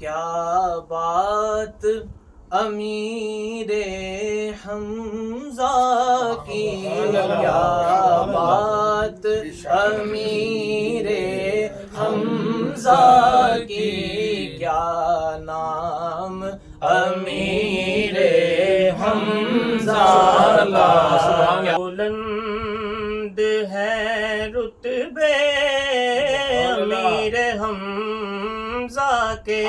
کیا بات امیر حمزہ کی، کیا بات امیر حمزہ کی، کیا نام امیر حمزہ کا، بلند ہے رتبے امیر حمزہ کے،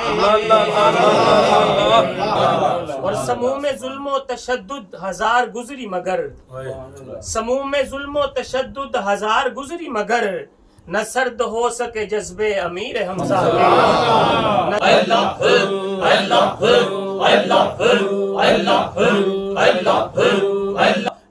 اور سموم میں ظلم و تشدد ہزار گزری مگر، سموم میں ظلم و تشدد ہزار گزری مگر، نہ سرد ہو سکے جذبے امیر حمزہ کے۔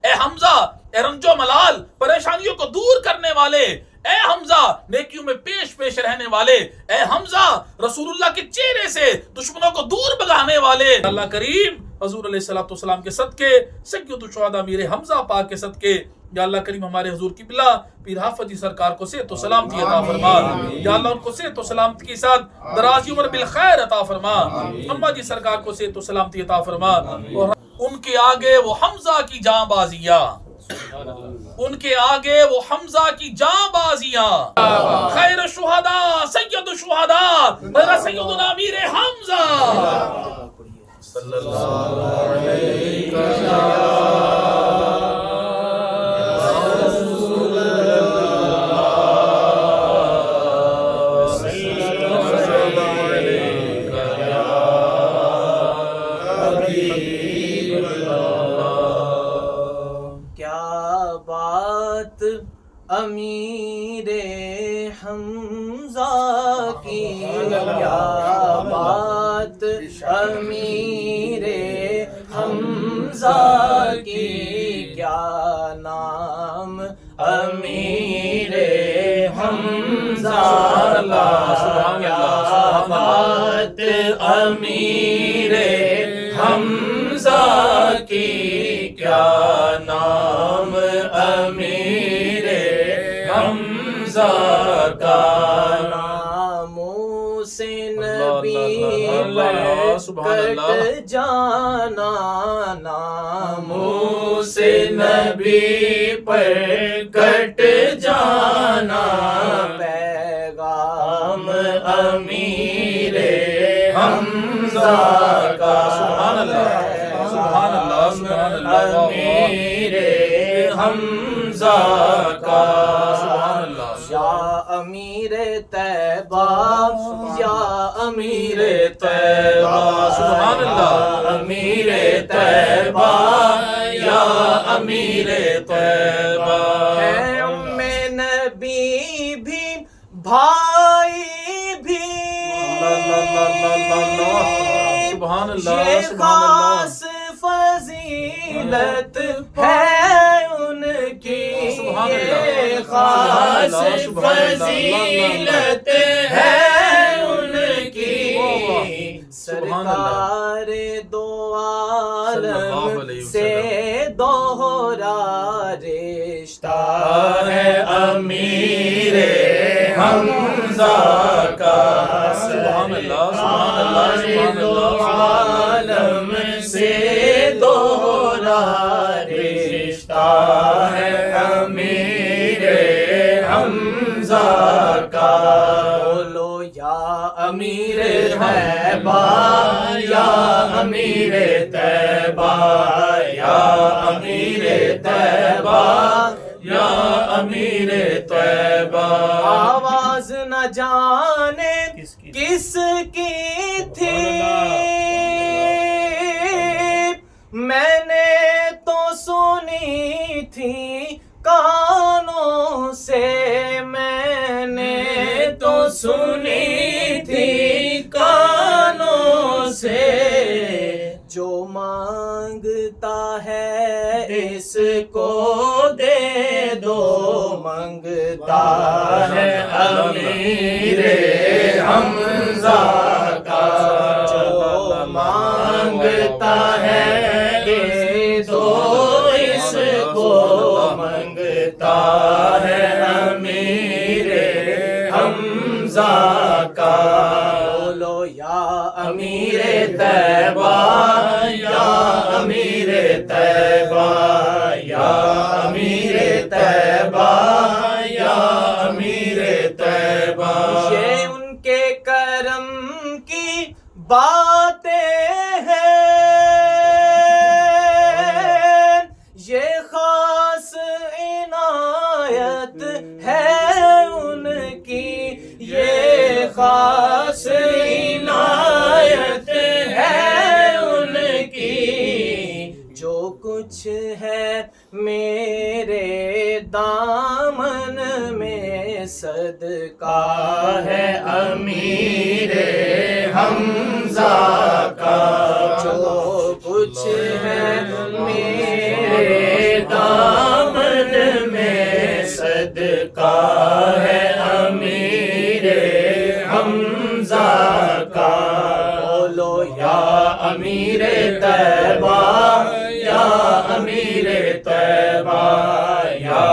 اے حمزہ، اے رنج و ملال پریشانیوں کو دور کرنے والے، اے حمزہ نیکیوں میں پیش پیش رہنے والے، اے حمزہ رسول اللہ کے چہرے سے دشمنوں کو دور بھگانے والے، اللہ کریم حضور علیہ السلام کے صدقے، سید الشہداء امیر حمزہ پاک کے صدقے یا اللہ کریم ہمارے حضور قبلہ پیر حافظ سرکار کو صحت و سلامتی عطا فرما، یا اللہ ان کو صحت و سلامتی کے ساتھ دراز عمر بالخیر عطا فرما، اماں جی سرکار کو صحت و سلامتی عطا فرما، اور ان کے آگے وہ حمزہ کی جاں بازیاں، ان کے آگے وہ حمزہ کی جاں بازیاں، خیر الشہداء سید الشہداء حضرت سیدنا امیر حمزہ صلی اللہ علیہ امیر حمزہ کی، کیا بات امیر حمزہ کی، کیا نام امیر حمزہ کا، کیا بات امیر حمزہ کی، کیا نام امیر حمزہ کا، ناموس نبی پر کٹ جانا، ناموس نبی پر کٹ جانا، پیغام امیر حمزہ کا، سبحان اللہ سبحان اللہ سبحان اللہ، امیر حمزہ کا، سبحان اللہ، یا امیر طیبہ یا امیر طیبہ، سبحان اللہ، امیر طیبہ یا امیر طیبہ، ہے ام نبی بھی بھائی بھی، سبحان اللہ، یہ خاص فضیلت ہے ان کی، یہ خاص فضیلت ہے ان کی، سرکار دو عالم سے دوہرا رشتہ ہے امیر حمزہ کا، سبحان اللہ سبحان اللہ سبحان اللہ، عالم سے دوہرا رشتہ ہے امیر حمزہ کا، بولو یا امیر طیبہ یا امیر طیبہ، یا امیر طیبہ یا امیر طیبہ، آواز نہ جانے کس کی تھی، میں نے تو سنی تھی کانوں سے، میں نے تو سنی تھی کانوں سے، جو مانگتا ہے اس کو دے دو، مانگتا ہے امیر حمزہ کا، جو مانگتا ہے دے دو اس کو، مانگتا ہے امیر حمزہ کا، بولو یا امیر طیبہ یا امیر طیبہ یا امیر طیبہ یا امیر طیبہ یہ ان کے کرم کی باتیں ہیں، یہ خاص عنایت ہے ان کی، یہ خاص عنایت ہے ان کی، جو کچھ ہے میرے دامن میں صدقہ ہے امیر حمزہ کا، جو کچھ ہے میرے دامن میں صدقہ ہے امیر حمزہ کا، بولو یا امیر طیبہ یا امیر طیبہ یا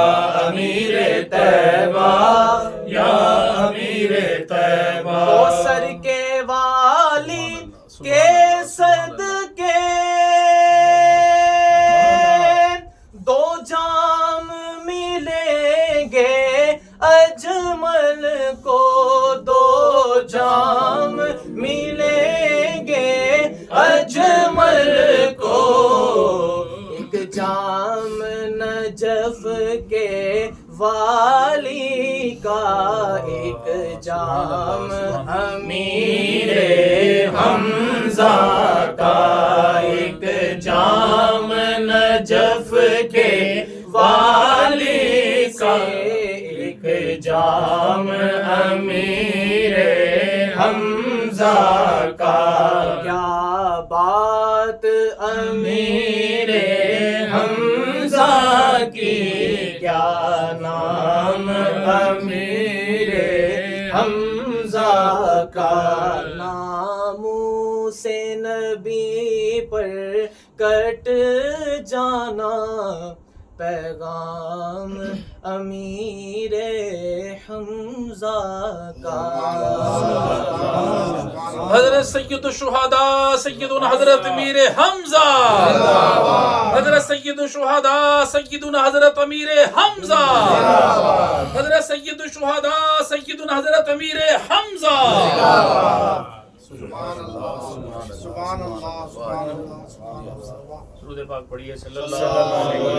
امیر طیبہ یا امیر طیبہ کوثر کے والی کے صدقے دو جام ملیں گے اجمل کو، دو جام ملیں گے اجمل کو، ایک جام نجف کے والی کا، ایک جام امیر حمزہ کا، ایک جام نجف کے والی کا، ایک جام امیر حمزہ کا، کیا بات امیر حمزہ کی، کیا نام امیر حمزہ کا، ناموں سے نبی پر کٹ جانا پیغام امیر حمزہ کا۔ حضرت سید الشہداء سیدنا حضرت امیر حمزہ، حضرت سید الشہداء سیدنا حضرت امیر حمزہ، حضرت سید الشہداء سیدنا حضرت امیر حمزہ۔ سبحان اللہ سبحان اللہ سبحان اللہ سبحان اللہ۔ درود پاک پڑھیے صلی اللہ علیہ وسلم۔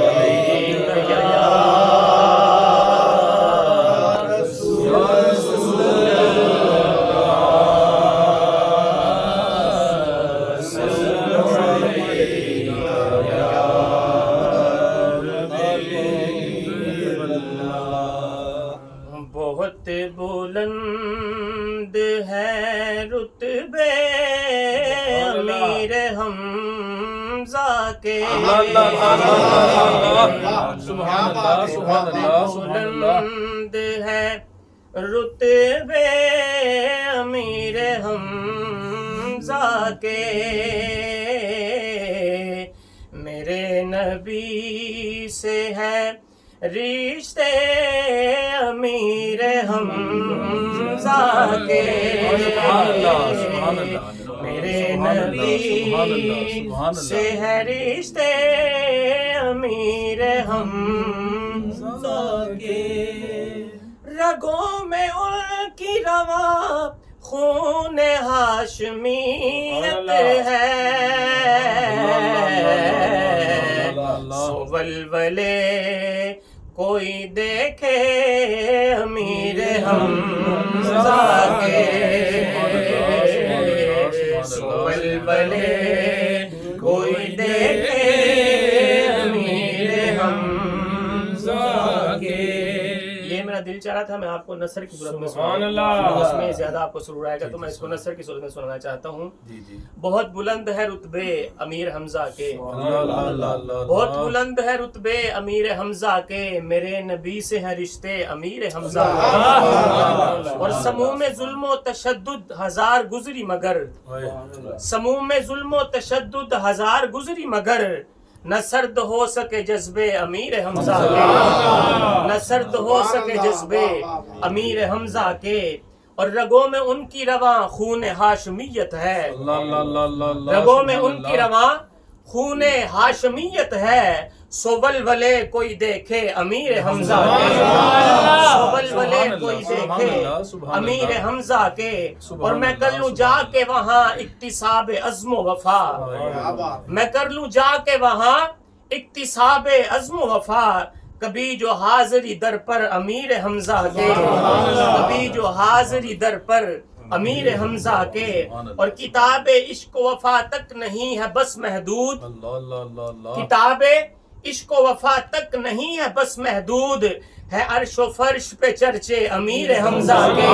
بہت بلند ہے رتبے امیر حمزہ کے، بلند ہے رتبے امیر حمزہ کے، میرے نبی سے ہے رشتے امیر حمزہ کے، میرے نبی سے ہے رشتے امیر حمزہ کے، رگوں میں ان کی رواں خون ہاشمیت ہے، سو ولولے کوئی دیکھے امیر حمزہ کے، سو ولولے کوئی دیکھے امیر حمزہ کے۔ یہ میرا دل چاہ رہا تھا میں آپ کو نثر کی صورت میں سناؤں، اس میں زیادہ آپ کو سرور آئے گا تو میں اس کو نثر کی صورت میں سنانا چاہتا ہوں۔ بہت بلند ہے رتبے امیر حمزہ کے، بہت بلند ہے رتبے امیر حمزہ کے، میرے نبی سے ہیں رشتے امیر حمزہ کے، اور سموم میں ظلم و تشدد ہزار گزری مگر، سموم میں ظلم و تشدد ہزار گزری مگر، نہ سرد ہو سکے جذبے امیر حمزہ کے، نہ سرد ہو سکے جذبے امیر حمزہ کے، اور رگوں میں ان کی رواں خون ہاشمیت ہے، رگوں میں ان کی رواں خون ہاشمیت ہے، سو ولولے کوئی دیکھے امیر حمزہ کے، سو ولولے کوئی دیکھے امیر حمزہ کے، اور میں کر لوں جا کے وہاں اکتساب عزم و وفا، میں کر لوں جا کے وہاں اکتساب عزم و وفا، کبھی جو حاضری در پر امیر حمزہ کے، کبھی جو حاضری در پر امیر حمزہ کے، اور کتاب عشق و وفا تک نہیں ہے بس محدود، کتاب عشق و وفا تک نہیں ہے بس محدود، ہے عرش و فرش پہ چرچے امیر حمزہ کے،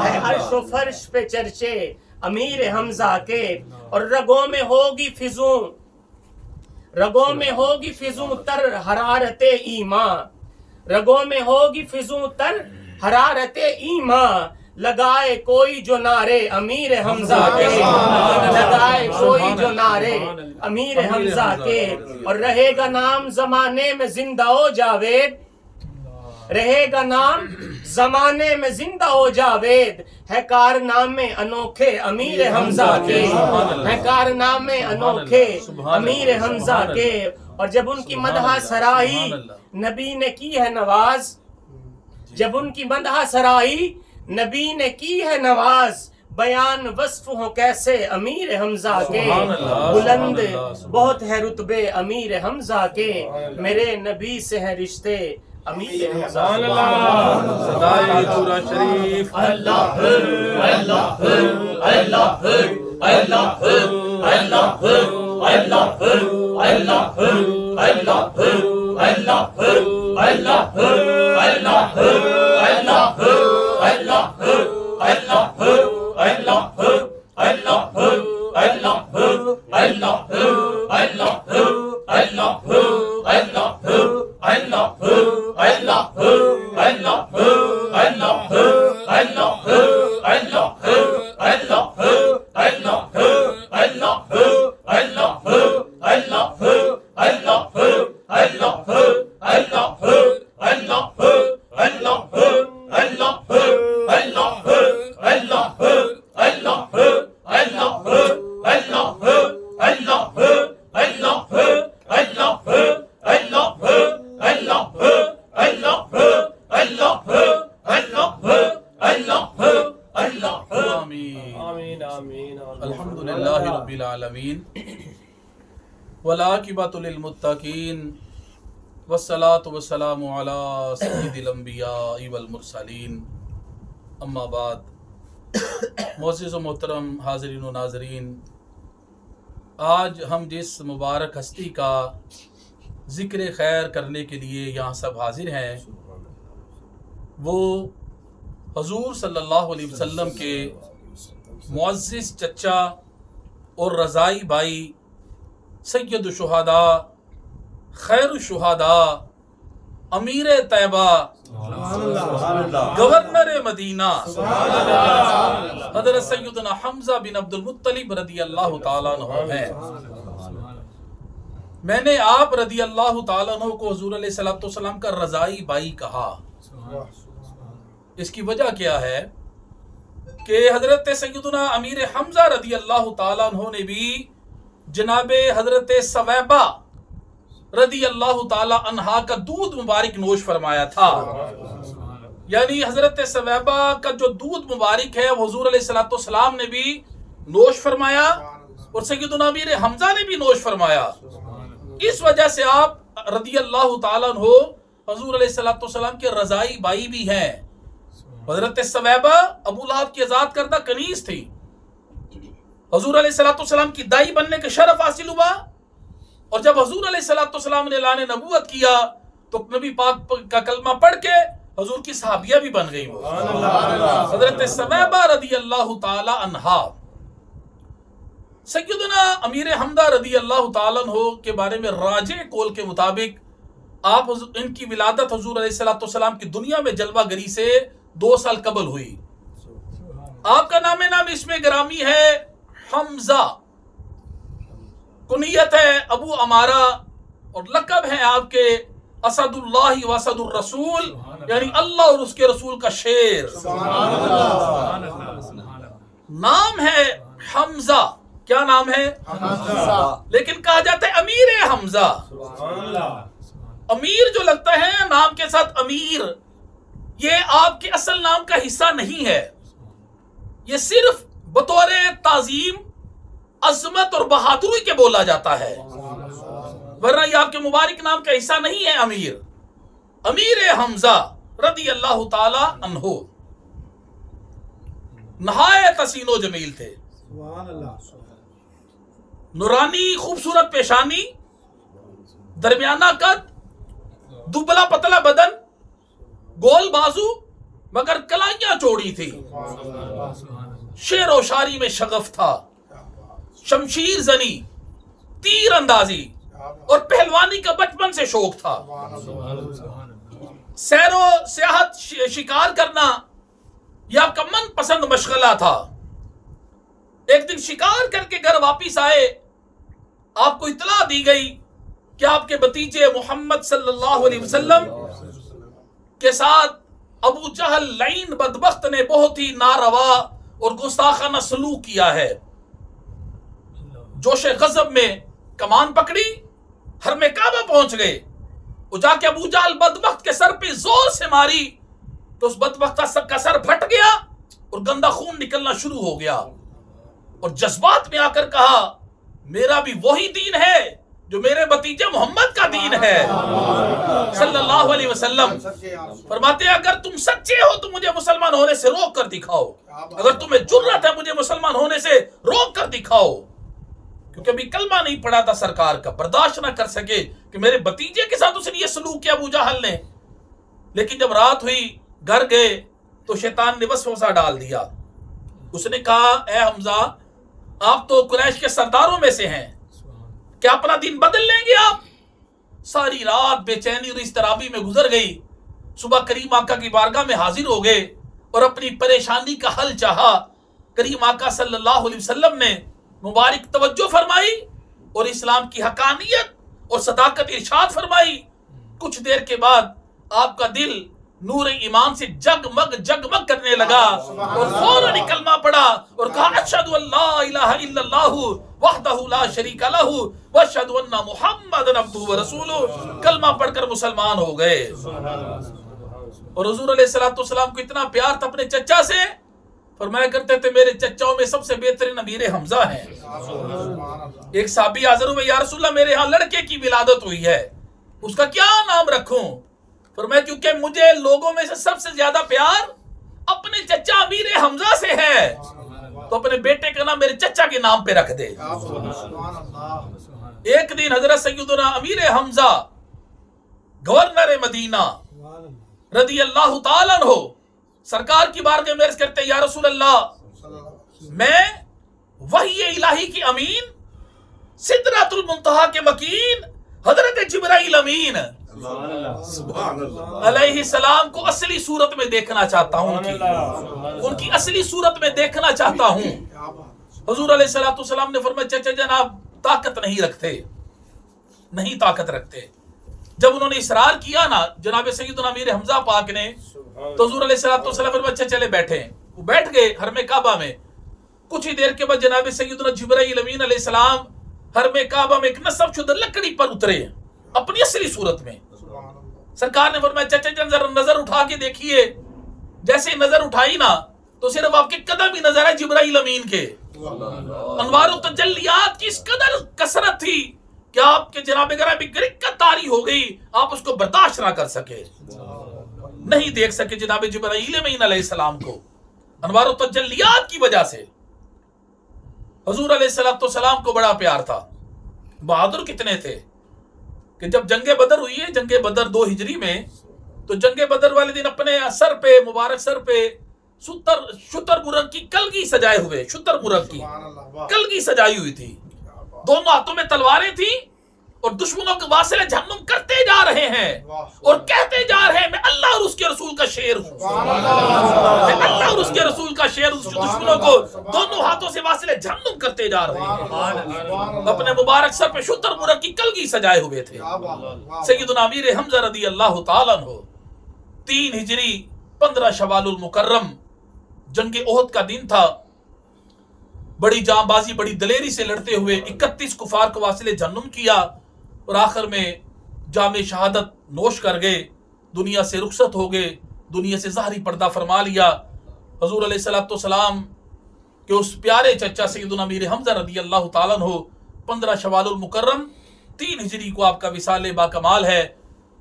ہے عرش و فرش پہ چرچے امیر حمزہ کے، اور رگوں میں ہوگی فضوں، رگوں میں ہوگی فضوں تر حرارت ایمان، رگوں میں ہوگی فضوں تر حرارت ایمان، لگائے کوئی جو نعرے امیر حمزہ کے، لگائے کوئی جو نعرے امیر حمزہ کے، اور رہے گا نام زمانے میں زندہ و جاوید، رہے گا نام زمانے میں زندہ و جاوید، ہے کارنامے انوکھے امیر حمزہ کے، ہے کارنامے انوکھے امیر حمزہ کے، اور جب ان کی مدح سرائی نبی نے کی ہے نواز، جب ان کی مدح سرائی نبی نے کی ہے نواز، بیان وصف ہو کیسے امیر حمزہ کے، بلند بہت ہے رتبے امیر حمزہ کے، میرے نبی سے ہے رشتے امیر حمزہ کے۔ صدائے پورا شریف اللہ اللہ اللہ اللہ اللہ اللہ اللہ الحمدللہ رب العالمین والعاقبۃ للمتقین والصلاة والسلام علی سید الانبیاء والمرسلین، اما بعد۔ معزز و محترم حاضرین و ناظرین، آج ہم جس مبارک ہستی کا ذکر خیر کرنے کے لیے یہاں سب حاضر ہیں، وہ حضور صلی اللہ علیہ وسلم کے معزز چچا اور رضائی بھائی، سید الشہداء، خیر الشہداء، امیر طیبہ، گورنر مدینہ، حضرت سیدنا حمزہ بن عبد المطلب رضی اللہ تعالیٰ عنہ ہیں۔ میں نے آپ رضی اللہ تعالیٰ عنہ کو حضور علیہ السلام کا رضائی بھائی کہا۔ اس کی وجہ کیا ہے کہ حضرت سیدنا امیر حمزہ رضی اللہ تعالیٰ عنہ نے بھی جناب حضرت ثویبہ رضی اللہ تعالیٰ عنہا کا دودھ مبارک نوش فرمایا تھا، یعنی حضرت ثویبہ کا جو دودھ مبارک ہے وہ حضور علیہ السلام نے بھی نوش فرمایا اور سیدنا امیر حمزہ نے بھی نوش فرمایا۔ اس وجہ سے آپ رضی اللہ تعالیٰ عنہ حضور علیہ السلام کے رضائی بھائی بھی ہیں۔ حضرت ثویبہ ابو لہب کی آزاد کردہ کنیز تھی، حضور علیہ السلام کی دائی بننے کا شرف حاصل ہوا، اور جب حضور علیہ السلام نے اعلان نبوت کیا تو نبی پاک کا کلمہ پڑھ کے حضور کی صحابیہ بھی بن گئی۔ حضرت ثویبہ رضی اللہ تعالی عنہا، سیدنا امیر حمزہ رضی اللہ تعالیٰ عنہ کے بارے میں راجع قول کے مطابق آپ ان کی ولادت حضور علیہ السلام کی دنیا میں جلوہ گری سے 2 سال قبل ہوئی۔ آپ کا نام اس میں گرامی ہے حمزہ، کنیت ہے ابو عمارہ، اور لقب ہے آپ کے اسداللہ و اسد الرسول، یعنی اللہ اور اس کے رسول کا شیر۔ نام ہے حمزہ، کیا نام ہے؟ لیکن کہا جاتا ہے امیر حمزہ۔ امیر جو لگتا ہے نام کے ساتھ امیر، یہ آپ کے اصل نام کا حصہ نہیں ہے، یہ صرف بطور تعظیم، عظمت اور بہادری کے بولا جاتا ہے، ورنہ یہ آپ کے مبارک نام کا حصہ نہیں ہے امیر۔ امیر حمزہ رضی اللہ تعالی عنہ نہایت حسین و جمیل تھے، نورانی خوبصورت پیشانی، درمیانہ قد، دبلا پتلا بدن، گول بازو مگر کلائیاں چوڑی تھی، شعر و شاعری میں شغف تھا، شمشیر زنی، تیر اندازی اور پہلوانی کا بچپن سے شوق تھا، سیر و سیاحت، شکار کرنا یہ آپ کا من پسند مشغلہ تھا۔ ایک دن شکار کر کے گھر واپس آئے، آپ کو اطلاع دی گئی کہ آپ کے بھتیجے محمد صلی اللہ علیہ وسلم کے ساتھ ابو جہل لعین بدبخت نے بہت ہی ناروا اور گستاخانہ سلوک کیا ہے۔ جوش غضب میں کمان پکڑی، حرم کعبہ پہنچ گئے، وہ جا کے ابو جہل بدبخت کے سر پہ زور سے ماری تو اس بدبخت کا سر پھٹ گیا اور گندا خون نکلنا شروع ہو گیا، اور جذبات میں آ کر کہا میرا بھی وہی دین ہے جو میرے بھتیجے محمد کا دین ہے صلی اللہ علیہ وسلم۔ فرماتے ہیں اگر تم سچے ہو تو مجھے مسلمان ہونے سے روک کر دکھاؤ، اگر تمہیں جرأت ہے مجھے مسلمان ہونے سے روک کر دکھاؤ، کیونکہ ابھی کلمہ نہیں پڑھا تھا سرکار کا، برداشت نہ کر سکے کہ میرے بھتیجے کے ساتھ اس نے یہ سلوک کیا ابو جہل نے۔ لیکن جب رات ہوئی گھر گئے تو شیطان نے وسوسہ ڈال دیا، اس نے کہا اے حمزہ آپ تو قریش کے سرداروں میں سے ہیں، کیا اپنا دین بدل لیں گے آپ؟ ساری رات بے چینی اور اضطرابی میں گزر گئی، صبح کریم آقا کی بارگاہ میں حاضر ہو گئے اور اپنی پریشانی کا حل چاہا۔ کریم آقا صلی اللہ علیہ وسلم نے مبارک توجہ فرمائی اور اسلام کی حقانیت اور صداقت ارشاد فرمائی۔ کچھ دیر کے بعد آپ کا دل نور ایمان سے جگمگ جگمگ کرنے لگا اور فوراً کلمہ پڑھا اور کہا اشہد ان لا الہ الا اللہ وحدہ لا شریک لہ واشہد ان محمدن عبدہ ورسولہ، کلمہ پڑھ کر مسلمان ہو گئے۔ اور حضور علیہ الصلوۃ والسلام کو اتنا پیار تھا اپنے چچا سے، فرمایا کرتے تھے میرے چچاؤں میں سب سے بہترین امیر حمزہ ہیں۔ ایک صحابی حاضر ہوئے یا رسول اللہ میرے ہاں لڑکے کی ولادت ہوئی ہے، اس کا کیا نام رکھوں؟ فرمایا کیونکہ مجھے لوگوں میں سے سب سے زیادہ پیار اپنے چچا امیر حمزہ سے ہے تو اپنے بیٹے کا نام میرے چچا کے نام پہ رکھ دے۔ ایک دن حضرت سیدنا امیر حمزہ گورنر مدینہ رضی اللہ تعالیٰ عنہ سرکار کی بارگاہ میں عرض کرتے یا رسول اللہ میں وحی الہی کی امین، سدرۃ المنتہا کے مکین حضرت جبرائیل امین علیہ السلام کو اصلی صورت میں دیکھنا چاہتا ہوں، ان کی اصلی صورت میں دیکھنا چاہتا ہوں۔ حضور علیہ الصلوۃ والسلام نے فرمایا چچا جناب طاقت نہیں رکھتے، نہیں طاقت رکھتے۔ جب انہوں نے اصرار کیا نا جناب سیدنا امیر حمزہ پاک نے تو حضور علیہ الصلوۃ والسلام فرمایا اچھا چلے بیٹھے، وہ بیٹھ گئے حرم کعبہ میں۔ کچھ ہی دیر کے بعد جناب سیدنا جبرائیل امین علیہ السلام حرم کعبہ میں ایک نصب شدہ لکڑی پر اترے اپنی اصلی صورت میں۔ سرکار نے فرمایا چچا جان ذرا نظر اٹھا کے دیکھیے، جیسے ہی نظر اٹھائی نا تو صرف آپ کے قدم ہی نظر آئے جبرائیل امین کے۔ انوار و تجلیات کی اس قدر کثرت تھی کہ آپ کے جناب گرامی گرکت طاری ہو گئی، آپ اس کو برداشت نہ کر سکے، نہیں دیکھ سکے جناب جبرائیل امین علیہ السلام کو انوار و تجلیات کی وجہ سے۔ حضور علیہ السلام کو بڑا پیار تھا، بہادر کتنے تھے کہ جب جنگ بدر ہوئی ہے، جنگ بدر 2 ہجری میں، تو جنگ بدر والے دن اپنے سر پہ مبارک سر پہ شتر مرغ کی کلگی سجائے ہوئے، شتر مرغ کی کلگی سجائی ہوئی تھی، دونوں ہاتھوں میں تلواریں تھیں اور دشمنوں کے واسطے جہنم کرتے جا رہے ہیں اور کہتے جا رہے ہیں میں اللہ اور اس کے رسول کا شیر ہوں، میں اللہ اور اس کے رسول کا شیر ہوں. دشمنوں کو دونوں ہاتھوں سے واسطے جہنم کرتے جا رہے ہیں. اپنے مبارک سر پہ شتر مرغ کی کلگی سجائے ہوئے تھے. سیدنا امیر حمزہ رضی اللہ تعالیٰ عنہ 3 ہجری 15 شوال المکرم جنگ احد کا دن تھا. بڑی جان بازی بڑی دلیری سے لڑتے ہوئے 31 کفار کو واصل جہنم کیا اور آخر میں جام شہادت نوش کر گئے، دنیا سے رخصت ہو گئے، دنیا سے ظاہری پردہ فرما لیا. حضور علیہ السلام کہ اس پیارے چچا سیدنا امیر حمزہ رضی اللہ تعالیٰ عنہ 15 شوال المکرم 3 ہجری کو آپ کا وصال با کمال ہے.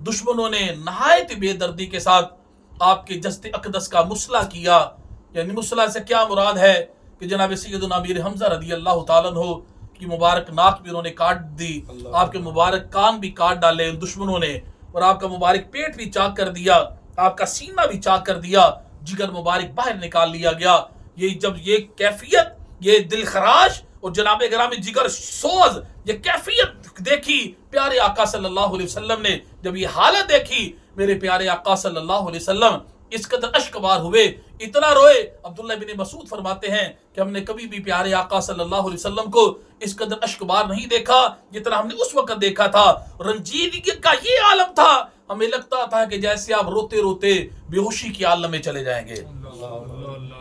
دشمنوں نے نہایت بے دردی کے ساتھ آپ کے جسد اقدس کا مسلح کیا. یعنی مسلح سے کیا مراد ہے کہ جناب سیدنا امیر حمزہ رضی اللہ تعالیٰ عنہ کی مبارک ناک بھی انہوں نے کاٹ دی، آپ کے مبارک کان بھی کاٹ ڈالے ان دشمنوں نے، اور آپ کا مبارک پیٹ بھی چاک کر دیا، آپ کا سینہ بھی چاک کر دیا، جگر مبارک باہر نکال لیا گیا. یہ جب یہ کیفیت، یہ دل خراش اور جناب گرامی جگر سوز یہ کیفیت دیکھی پیارے آقا صلی اللہ علیہ وسلم نے، جب یہ حالت دیکھی میرے پیارے آقا صلی اللہ علیہ وسلم اس قدر اشک بار ہوئے، اتنا روئے. عبداللہ بن مسعود فرماتے ہیں کہ ہم نے کبھی بھی پیارے آقا صلی اللہ علیہ وسلم کو اس قدر اشک بار نہیں دیکھا جتنا ہم نے اس وقت دیکھا تھا. رنجیدگی کا یہ عالم تھا، ہمیں لگتا تھا کہ جیسے آپ روتے روتے بے ہوشی کی عالم میں چلے جائیں گے.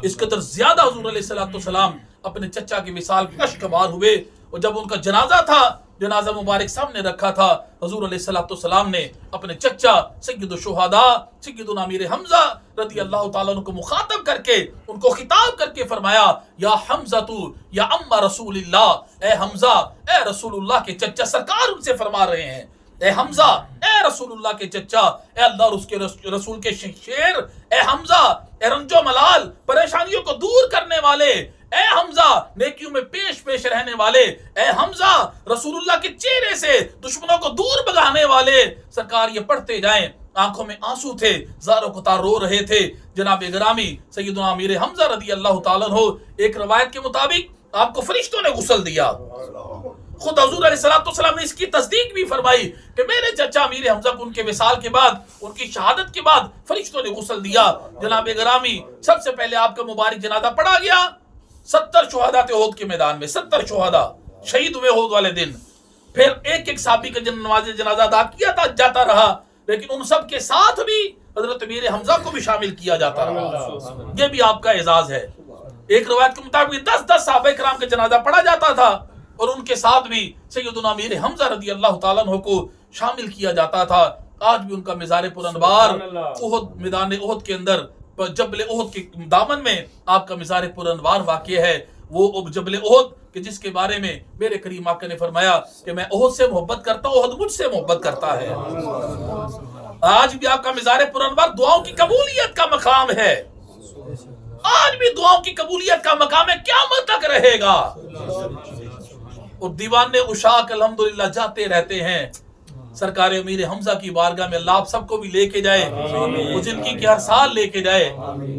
اس قدر زیادہ حضور علیہ السلام اپنے چچا کے وصال اشک بار ہوئے. اور جب ان کا جنازہ تھا، جنازہ مبارک سامنے رکھا تھا، حضور علیہ السلام نے اپنے چچا سید الشہداء سیدنا امیر حمزہ رضی اللہ تعالیٰ عنہ کو مخاطب کر کے ان کو خطاب کر کے فرمایا یا حمزہ تو یا اما رسول اللہ، اے حمزہ اے رسول اللہ کے چچا. سرکار ان سے فرما رہے ہیں اے حمزہ اے رسول اللہ کے چچا، اے اللہ اور اس کے رسول کے شیر، اے حمزہ اے رنج و ملال پریشانیوں کو دور کرنے والے، اے حمزہ نیکیوں میں پیش پیش رہنے والے، اے حمزہ رسول اللہ کے چہرے سے دشمنوں کو دور بھگانے والے. سرکار یہ پڑھتے جائیں، آنکھوں میں آنسو تھے، زاروں کو تار رو رہے تھے. جناب گرامی سیدنا امیر حمزہ رضی اللہ تعالیٰ عنہ ایک روایت کے مطابق آپ کو فرشتوں نے غسل دیا. خود حضور علیہ السلام نے اس کی تصدیق بھی فرمائی کہ میرے چچا امیر حمزہ کو ان کے وصال کے بعد، ان کی شہادت کے بعد فرشتوں نے غسل دیا. جناب گرامی سب سے پہلے آپ کا مبارک جنازہ پڑھا گیا. 70 شہداء تھے احد کے میدان میں، 70 شہداء شہید ہوئے احد والے دن. پھر ایک ایک صحابی کا نماز جنازہ ادا کیا جاتا رہا، لیکن ان سب کے ساتھ بھی حضرت امیر حمزہ کو بھی شامل کیا جاتا رہا. یہ بھی آپ کا اعزاز ہے. ایک روایت کے مطابق 10 صحابہ کرام کا جنازہ پڑھا جاتا تھا اور ان کے ساتھ بھی سیدنا امیر حمزہ رضی اللہ تعالیٰ عنہ کو شامل کیا جاتا تھا. آج بھی ان کا مزار پر انوار احد میدان احد کے اندر جبل احد کے دامن میں آپ کا مزار پر انوار واقع ہے. وہ جبل احد کہ جس کے بارے میں میرے کریم آقا نے فرمایا کہ میں احد سے محبت کرتا ہوں، احد مجھ سے محبت کرتا ہے. آج بھی آپ کا مزار پر انوار دعاؤں کی قبولیت کا مقام ہے. آج بھی دعاؤں کی قبولیت کا مقام ہے، قیامت تک رہے گا. اور دیوانے عشاق الحمدللہ جاتے رہتے ہیں سرکار امیر حمزہ کی بارگاہ میں. اللہ آپ سب کو بھی لے کے جائے، وہ زندگی کے ہر سال لے کے جائے.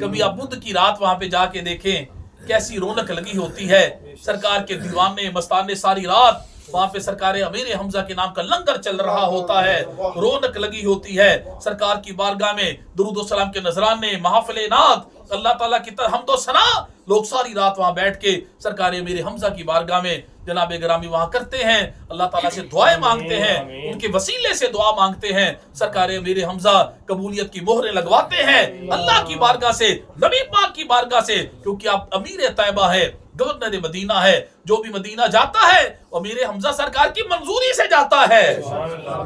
کبھی آپ بدھ کی رات وہاں پہ جا کے دیکھیں کیسی رونق لگی ہوتی ہے. سرکار کے دیوانے مستانے ساری رات وہاں پہ سرکار امیر حمزہ کے نام کا لنگر چل رہا ہوتا ہے، رونق لگی ہوتی ہے. سرکار کی بارگاہ میں درود و سلام کے نذرانے، محافل نعت، اللہ تعالیٰ کی طرف حمد و ثنا، لوگ ساری رات وہاں بیٹھ کے سرکار امیر حمزہ کی بارگاہ میں جناب گرامی وہاں کرتے ہیں. اللہ تعالیٰ سے دعائیں مانگتے ہیں، ان کے وسیلے سے دعا مانگتے ہیں. سرکار امیر حمزہ قبولیت کی مہریں لگواتے ہیں اللہ کی بارگاہ سے، نبی پاک کی بارگاہ سے، کیونکہ آپ امیر طیبہ ہے، گورنر مدینہ ہے. جو بھی مدینہ جاتا ہے امیر حمزہ سرکار کی منظوری سے جاتا ہے.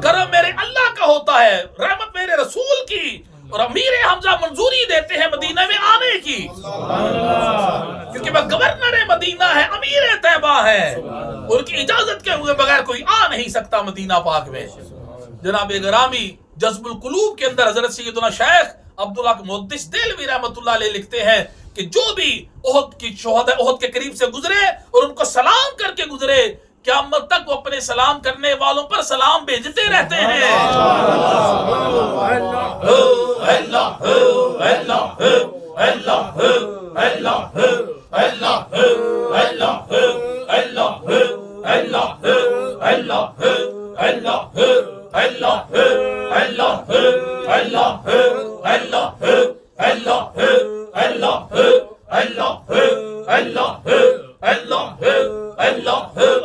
کرم میرے اللہ کا ہوتا ہے، رحمت میرے رسول کی، اور امیر حمزہ منظوری دیتے ہیں مدینہ میں آنے کی، کیونکہ وہ گورنر مدینہ ہے، امیر طیبہ ہے. ان کی اجازت کے ہوئے بغیر کوئی آ نہیں سکتا مدینہ پاک میں. جناب گرامی جذب القلوب کے اندر حضرت سیدنا شیخ عبداللہ محدث دہلوی رحمۃ اللہ علیہ لکھتے ہیں کہ جو بھی احد کی شہداء احد کے قریب سے گزرے اور ان کو سلام کر کے گزرے، قیامت تک وہ اپنے سلام کرنے والوں پر سلام بھیجتے رہتے ہیں.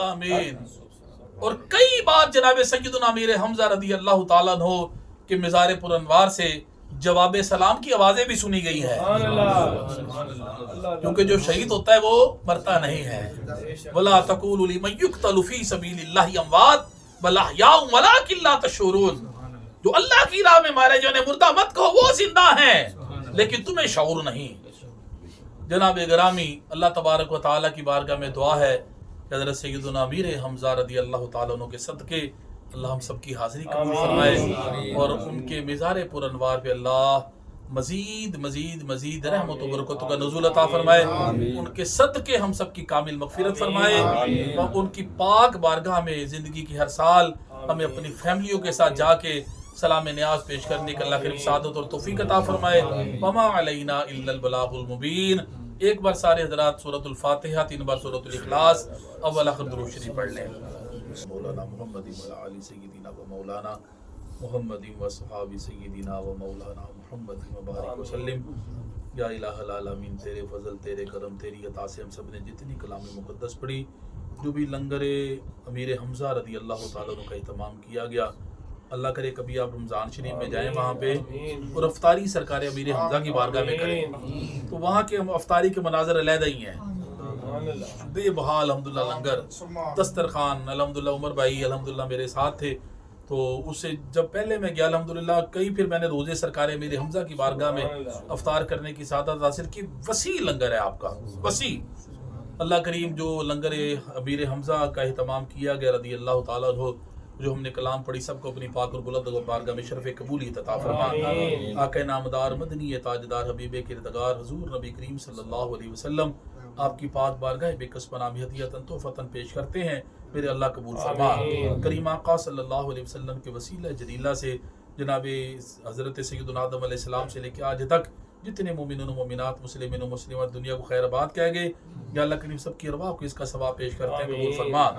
آمین. اور کئی بار جناب سیدنا امیر حمزہ رضی اللہ تعالیٰ عنہ کے مزار پر انوار سے جواب سلام کی آوازیں بھی سنی گئی ہیں، کیونکہ جو شہید ہوتا ہے وہ مرتا نہیں ہے. وَلَا تَقُولُوا لِمَن يُقْتَلُ فِي سَبِيلِ اللَّهِ أَمْوَاتٌ بَلْ أَحْيَاءٌ وَلَٰكِن لَّا تَشْعُرُونَ. جو اللہ کی راہ میں مارے جو انہیں مردہ مت کہو، وہ زندہ ہیں لیکن تمہیں شعور نہیں. جناب گرامی، اللہ تبارک و تعالیٰ کی بارگاہ میں دعا ہے کہ حضرت سیدنا امیر حمزہ رضی اللہ تعالیٰ عنہ کے صدقے اللہ ہم سب کی حاضری قبول فرمائے، اور ان کے مزار پر انوار پہ اللہ مزید مزید مزید رحمت و برکتوں کا نزول عطا فرمائے. ان کے صدقے ہم سب کی کامل مغفرت فرمائے، اور ان کی پاک بارگاہ میں زندگی کی ہر سال ہمیں اپنی فیملیوں کے ساتھ جا کے سلام نیاز پیش کرنے کا اللہ کریم سعادت اور توفیق عطا فرمائے. وما علینا الا البلاغ المبین. ایک بار سارے حضرات سورۃ الفاتحہ، 3 بار سورۃ الاخلاص، اول آخر درود شریف پڑھ لیں. مولانا محمد و علی سیدنا و مولانا محمد و صحابی سیدنا و مولانا محمد مبارک وسلم. یا الہ العالمین، تیرے فضل، تیرے کرم، تیری عطا سے ہم سب نے جتنی کلام مقدس پڑھی، جو بھی لنگر امیر حمزہ رضی اللہ تعالیٰ عنہ کا اہتمام کیا گیا، اللہ کرے کبھی آپ رمضان شریف میں جائیں وہاں پہ اور افطاری سرکار امیر حمزہ کی بارگاہ میں کریں، تو وہاں کے افطاری کے مناظر علیحدہ ہی ہیں. بے بہا الحمدللہ لنگر، دسترخوان، الحمدللہ عمر بھائی الحمدللہ میرے ساتھ تھے. تو اس سے جب پہلے میں گیا الحمدللہ کئی پھر میں نے روزے سرکار امیر حمزہ کی بارگاہ میں افطار کرنے کی سعادت حاصل کی. وسیع لنگر ہے آپ کا، وسیع. اللہ کریم جو لنگر امیر حمزہ کا اہتمام کیا گیا رضی اللہ تعالیٰ عنہ، جو ہم نے کلام پڑھی، سب کو اپنی پاک اور بلند بارگاہ میں شرف قبولیت عطا فرما. آقا نامدار مدنی تاجدار حبیب کردگار حضور نبی کریم صلی اللہ علیہ وسلم آپ کی پاک بارگاہ بے کس پناہ ہدیتاً تحفتاً پیش کرتے ہیں، میرے اللہ قبول فرما. کریم آقا صلی اللہ علیہ وسلم کے وسیلہ جلیلہ سے جناب حضرت سیدنا آدم علیہ السلام سے لے کے آج تک جتنے مومنون و مومنات، مسلمین و مسلمات دنیا کو خیر آباد کہہ گئے، یا اللہ کریم سب کی ارواح کو اس کا ثواب پیش کرتے ہیں، قبول فرما.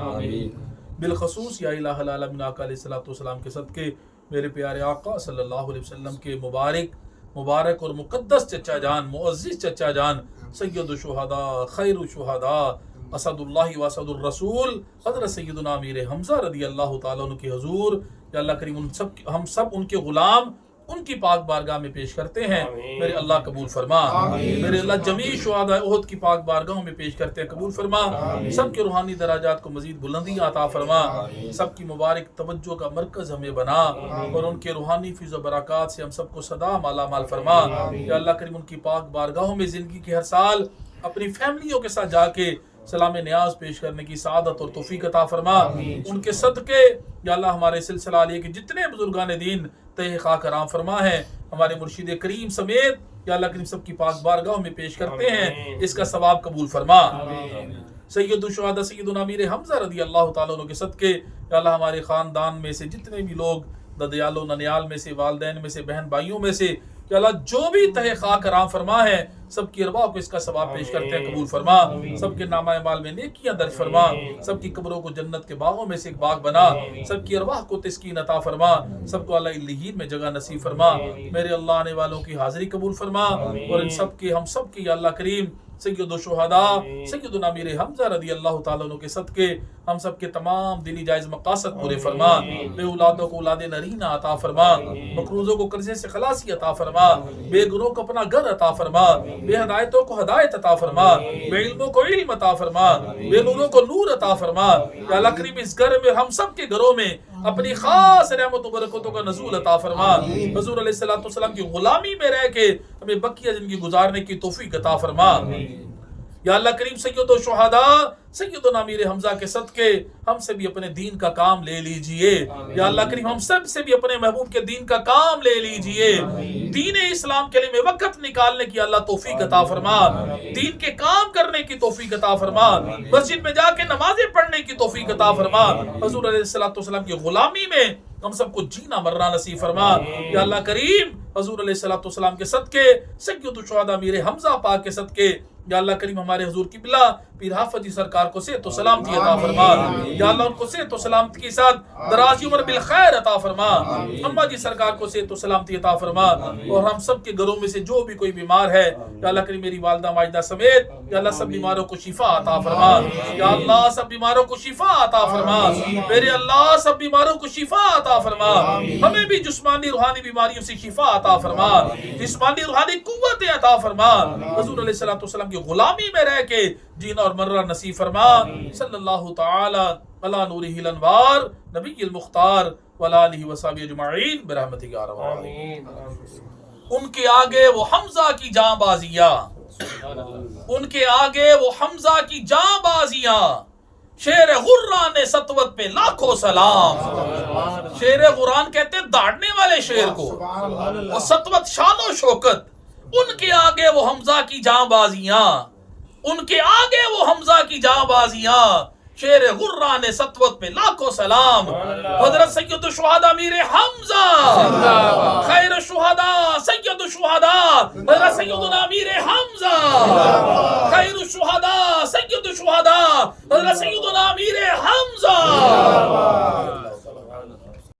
بالخصوص یا الہ العالمین آقا علیہ الصلوۃ والسلام کے صدقے میرے پیارے آقا صلی اللہ علیہ وسلم کے مبارک اور مقدس چچا جان، معزز چچا جان، سید الشہداء، خیر الشہداء، اسد اللہ و اسد الرسول حضرت سیدنا امیر حمزہ رضی اللہ تعالیٰ عنہ کے حضور، یا اللہ کریم ہم سب ان کے غلام ان کی پاک بارگاہ میں پیش کرتے ہیں، میرے اللہ قبول فرما. میرے اللہ جمیع شہداء احد کی پاک بارگاہوں میں پیش کرتے ہیں، قبول فرما. سب کے روحانی درجات کو مزید بلندی عطا فرما، سب کی مبارک توجہ کا مرکز ہمیں بنا، اور ان کے روحانی فیض و برکات سے ہم سب کو سدا مالا مال فرما. یا اللہ کریم ان کی پاک بارگاہوں میں زندگی کے ہر سال اپنی فیملیوں کے ساتھ جا کے سلام نیاز پیش کرنے کی سعادت اور توفیق عطا فرما. ان کے صدقے یا اللہ ہمارے سلسلہ علیہ کے جتنے بزرگان دین تہ خاک کرام فرما ہے، ہمارے مرشد کریم سمیت یا اللہ کریم سب کی پاک بارگاہوں میں پیش کرتے ہیں، اس کا ثواب قبول فرما. سید الشہداء سیدنا امیر حمزہ رضی اللہ تعالیٰ عنہ کے صدقے یا اللہ ہمارے خاندان میں سے جتنے بھی لوگ ددیال و ننیال میں سے، والدین میں سے، بہن بھائیوں میں سے، کہ اللہ جو بھی تہ خاک کرام فرما ہے، سب کی ارواح کو اس کا ثواب پیش کرتے ہیں، قبول فرما. سب کے نامہ اعمال میں نیکیاں درج فرما، سب کی قبروں کو جنت کے باغوں میں سے ایک باغ بنا، سب کی ارواح کو تسکین عطا فرما، سب کو اللہ علیین میں جگہ نصیب فرما. میرے اللہ آنے والوں کی حاضری قبول فرما، اور ان سب کے ہم سب کی یا اللہ کریم سید الشہداء سیدنا امیر حمزہ رضی اللہ تعالیٰ عنہ کے صدقے ہم سب کے تمام دلی جائز مقاصد پورے فرما. بے اولادوں کو اولاد نرینہ عطا فرما، مقروضوں کو قرضے سے خلاصی عطا فرما، بے گھروں کو اپنا گھر عطا فرما، بے ہدایتوں کو ہدایت عطا فرما، بے علموں کو علم عطا فرما، بے نوروں کو نور عطا فرما. یا اللہ کریم اس گھر میں ہم سب کے گھروں میں اپنی خاص رحمت و برکتوں کا نزول عطا فرما. حضور علیہ الصلوۃ والسلام کی غلامی میں رہ کے ہمیں بقیہ زندگی گزارنے کی توفیق عطا فرما. یا اللہ کریم سید الشہداء سیدنا امیر حمزہ کے صدقے ہم سے بھی اپنے دین کا کام لے لیجئے. یا اللہ کریم ہم سب سے بھی اپنے محبوب کے دین کا کام لے لیجئے. دین اسلام کے لیے میں وقت نکالنے کی اللہ توفیق عطا فرما، دین کے کام کرنے کی توفیق عطا فرما، مسجد میں جا کے نمازیں پڑھنے کی توفیق عطا فرما. حضور علیہ الصلوۃ والسلام کی غلامی میں ہم سب کو جینا مرنا نصیب فرما. یا اللہ کریم حضور علیہ الصلوۃ والسلام کے صدقے سید الشہداء امیر حمزہ پاک کے صدقے یا اللہ کریم ہمارے حضور قبلہ پیر حافظ جی سرکار کو صحت و سلامتی عطا فرما یا اللہ ان کو صحت و سلامتی کے ساتھ درازی عمر بالخیر عطا فرما اماں جی سرکار کو صحت و سلامتی عطا فرما اور ہم سب کے گھروں میں سے جو بھی کوئی بیمار ہے یا اللہ کریم میری والدہ ماجدہ سمیت یا اللہ سب بیماروں کو شفا عطا فرما یا اللہ سب بیماروں کو شفا عطا فرما میرے اللہ سب بیماروں کو شفا عطا فرما ہمیں بھی جسمانی روحانی بیماریوں سے شفا عطا فرما جسمانی روحانی قوت عطا فرما حضور علیہ الصلوۃ والسلام کی غلامی میں رہ کے جینا اور مرنا نصیب فرما صلی اللہ تعالی علی نورہ الانوار نبی المختار وعلی آلہ وصحبہ اجمعین برحمتک یا ارحم الراحمین ان کے آگے وہ حمزہ کی جاں بازیاں ان کے آگے وہ حمزہ کی جاں بازیاں شیر غران سطوت پہ لاکھوں سلام شیر غران کہتے داڑنے والے شیر کو اور سطوت شان و شوکت ان کے آگے وہ حمزہ کی جاں بازیاں ان کے آگے وہ حمزہ کی جاں بازیاں شیر غران سطوت پہ لاکھوں سلام حضرت سید الشہداء امیر حمزہ خیر الشہداء سید الشہداء حضرت سیدنا امیر حمزہ خیر الشہداء سید الشہداء حضرت سیدنا امیر حمزہ